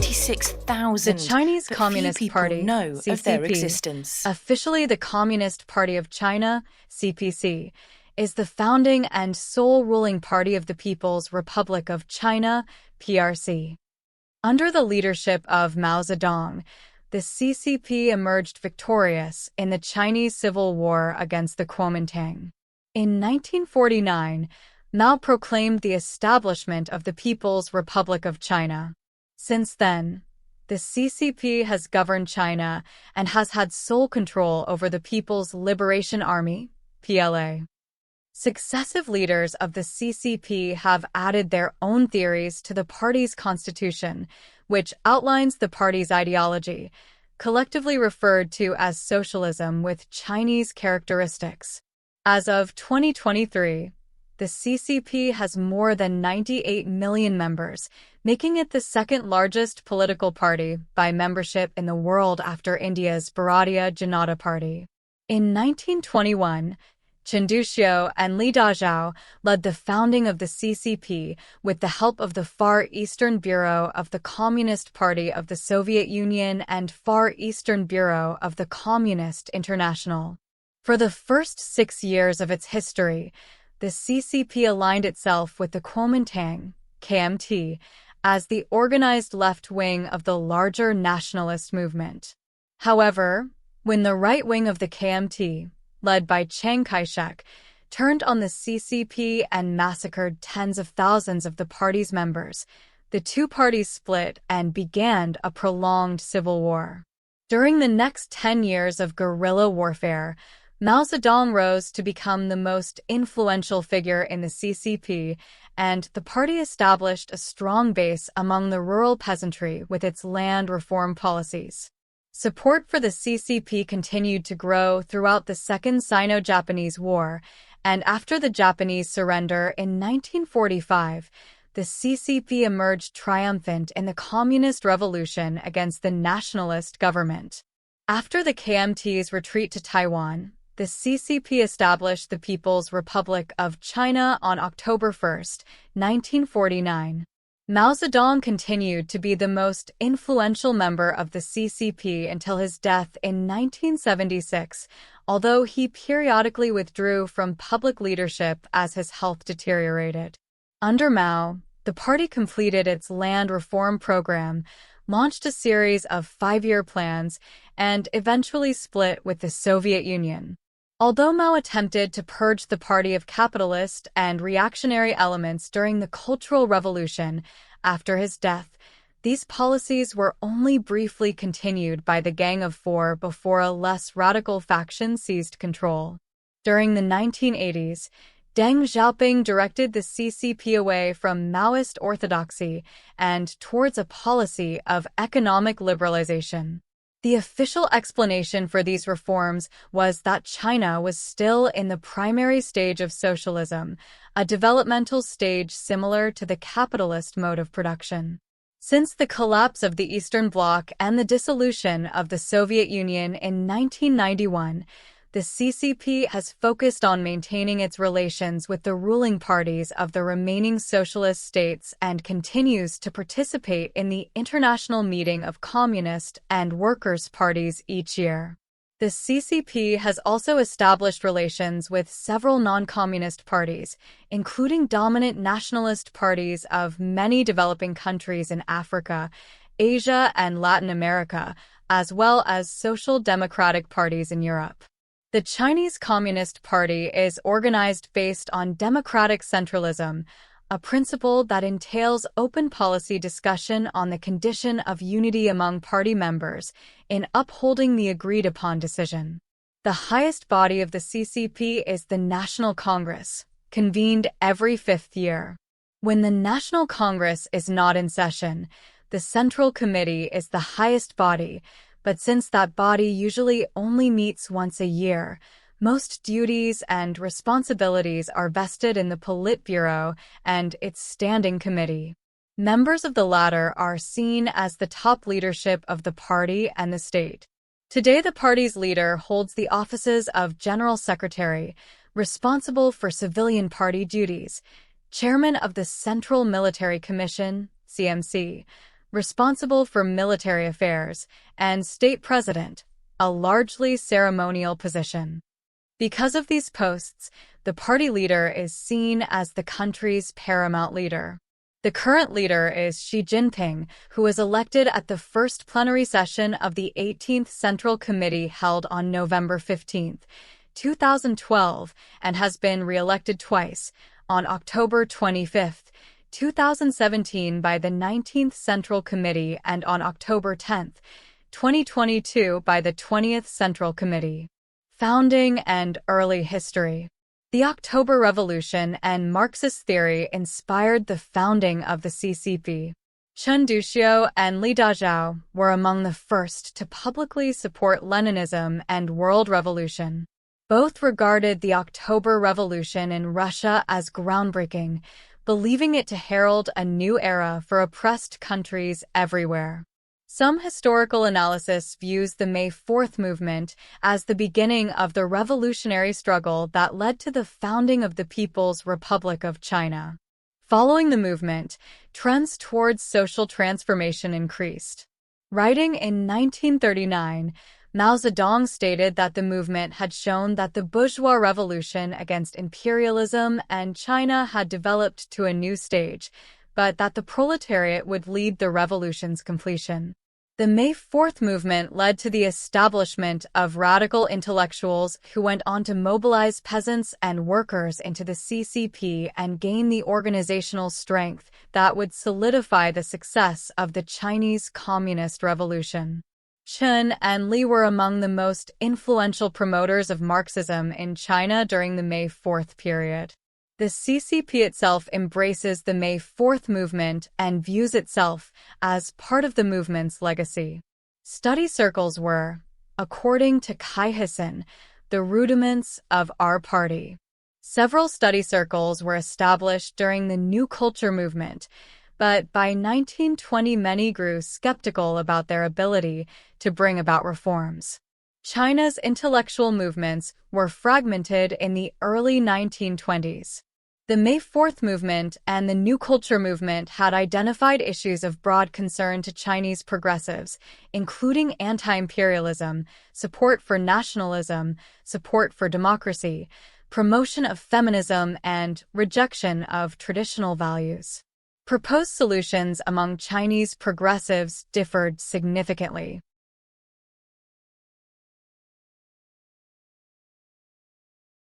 26,000. The Chinese but Communist few people Party, know of their CCP, existence. officially the Communist Party of China, CPC, is the founding and sole ruling party of the People's Republic of China, PRC. Under the leadership of Mao Zedong, the CCP emerged victorious in the Chinese Civil War against the Kuomintang. In 1949, Mao proclaimed the establishment of the People's Republic of China. Since then, the CCP has governed China and has had sole control over the People's Liberation Army, PLA. Successive leaders of the CCP have added their own theories to the party's constitution, which outlines the party's ideology, collectively referred to as socialism with Chinese characteristics. As of 2023, the CCP has more than 98 million members, making it the second largest political party by membership in the world after India's Bharatiya Janata Party. In 1921, Chen Duxiu and Li Dazhao led the founding of the CCP with the help of the Far Eastern Bureau of the Communist Party of the Soviet Union and Far Eastern Bureau of the Communist International. For the first 6 years of its history, the CCP aligned itself with the Kuomintang, KMT, as the organized left wing of the larger nationalist movement. However, when the right wing of the KMT, led by Chiang Kai-shek, turned on the CCP and massacred tens of thousands of the party's members, the two parties split and began a prolonged civil war. During the next 10 years of guerrilla warfare, Mao Zedong rose to become the most influential figure in the CCP, and the party established a strong base among the rural peasantry with its land reform policies. Support for the CCP continued to grow throughout the Second Sino-Japanese War, and after the Japanese surrender in 1945, the CCP emerged triumphant in the Communist Revolution against the nationalist government. After the KMT's retreat to Taiwan, the CCP established the People's Republic of China on October 1, 1949. Mao Zedong continued to be the most influential member of the CCP until his death in 1976, although he periodically withdrew from public leadership as his health deteriorated. Under Mao, the party completed its land reform program, launched a series of 5-year plans, and eventually split with the Soviet Union. Although Mao attempted to purge the party of capitalist and reactionary elements during the Cultural Revolution, after his death, these policies were only briefly continued by the Gang of Four before a less radical faction seized control. During the 1980s, Deng Xiaoping directed the CCP away from Maoist orthodoxy and towards a policy of economic liberalization. The official explanation for these reforms was that China was still in the primary stage of socialism, a developmental stage similar to the capitalist mode of production. Since the collapse of the Eastern Bloc and the dissolution of the Soviet Union in 1991, the CCP has focused on maintaining its relations with the ruling parties of the remaining socialist states and continues to participate in the International Meeting of Communist and Workers' Parties each year. The CCP has also established relations with several non-communist parties, including dominant nationalist parties of many developing countries in Africa, Asia, and Latin America, as well as social democratic parties in Europe. The Chinese Communist Party is organized based on democratic centralism, a principle that entails open policy discussion on the condition of unity among party members in upholding the agreed-upon decision. The highest body of the CCP is the National Congress, convened every 5th year. When the National Congress is not in session, the Central Committee is the highest body, but since that body usually only meets once a year, most duties and responsibilities are vested in the Politburo and its standing committee. Members of the latter are seen as the top leadership of the party and the state. Today, the party's leader holds the offices of General Secretary, responsible for civilian party duties, Chairman of the Central Military Commission, CMC, responsible for military affairs, and state president, a largely ceremonial position. Because of these posts, the party leader is seen as the country's paramount leader. The current leader is Xi Jinping, who was elected at the first plenary session of the 18th Central Committee held on November 15, 2012, and has been re-elected twice, on October 25, 2017 by the 19th Central Committee and on October 10, 2022 by the 20th Central Committee. Founding and early history. The October Revolution and Marxist theory inspired the founding of the CCP. Chen Duxiu and Li Dazhao were among the first to publicly support Leninism and world revolution. Both regarded the October Revolution in Russia as groundbreaking, believing it to herald a new era for oppressed countries everywhere. Some historical analysis views the May 4th movement as the beginning of the revolutionary struggle that led to the founding of the People's Republic of China. Following the movement, trends towards social transformation increased. Writing in 1939, Mao Zedong stated that the movement had shown that the bourgeois revolution against imperialism and China had developed to a new stage, but that the proletariat would lead the revolution's completion. The May 4th movement led to the establishment of radical intellectuals who went on to mobilize peasants and workers into the CCP and gain the organizational strength that would solidify the success of the Chinese Communist Revolution. Chen and Li were among the most influential promoters of Marxism in China during the May 4th period. The CCP itself embraces the May 4th movement and views itself as part of the movement's legacy. Study circles were, according to Kai Hisson, the rudiments of our party. Several study circles were established during the New Culture movement, but by 1920 many grew skeptical about their ability to bring about reforms. China's intellectual movements were fragmented in the early 1920s. The May 4th movement and the New Culture movement had identified issues of broad concern to Chinese progressives, including anti-imperialism, support for nationalism, support for democracy, promotion of feminism, and rejection of traditional values. Proposed solutions among Chinese progressives differed significantly.